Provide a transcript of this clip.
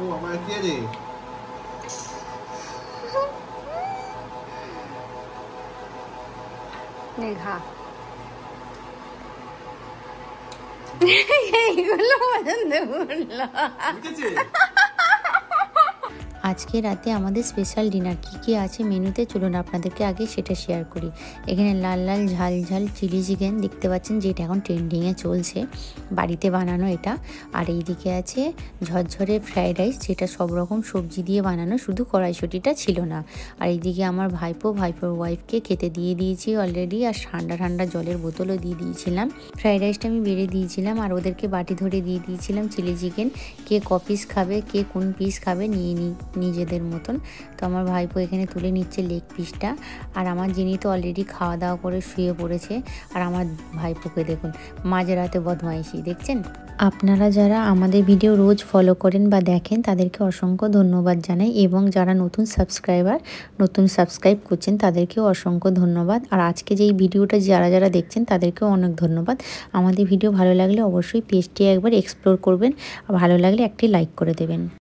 ও আমার কে রে? নেঘা এইগুলো পছন্দ করলো। আজকে রাতে আমাদের স্পেশাল ডিনার কী আছে মেনুতে চলুন আপনাদেরকে আগে সেটা শেয়ার করি। এখানে লাল লাল ঝাল ঝাল চিলি চিকেন দেখতে পাচ্ছেন, যেটা এখন ট্রেন্ডিংয়ে চলছে, বাড়িতে বানানো এটা। আর এইদিকে আছে ঝরঝরে ফ্রাইড রাইস, যেটা সব রকম সবজি দিয়ে বানানো, শুধু কড়াইশুঁটিটা ছিল না। আর এইদিকে আমার ভাইপোর ওয়াইফকে খেতে দিয়ে দিয়েছি অলরেডি, আর ঠান্ডা ঠান্ডা জলের বোতলও দিয়ে দিয়েছিলাম। ফ্রাইড রাইসটা আমি বেড়ে দিয়েছিলাম আর ওদেরকে বাটি ধরে দিয়ে দিয়েছিলাম চিলি চিকেন। কে ক পিস খাবে, কে কোন পিস খাবে নিয়ে নিজেদের মতন। তো আমার ভাইপো এখানে তুলে নিচ্ছে লেগ পিসটা, আর আমার জিনি তো অলরেডি খাওয়া দাওয়া করে শুয়ে পড়েছে। আর আমার ভাইপোকে দেখুন মাঝরাতে বদমাইশি দেখছেন। আপনারা যারা আমাদের ভিডিও রোজ ফলো করেন বা দেখেন তাদেরকে অসংখ্য ধন্যবাদ জানাই, এবং যারা নতুন সাবস্ক্রাইব করছেন তাদেরকেও অসংখ্য ধন্যবাদ। আর আজকে যেই ভিডিওটা যারা দেখছেন তাদেরকেও অনেক ধন্যবাদ। আমাদের ভিডিও ভালো লাগলে অবশ্যই পেজটি একবার এক্সপ্লোর করবেন, আর ভালো লাগলে একটি লাইক করে দেবেন।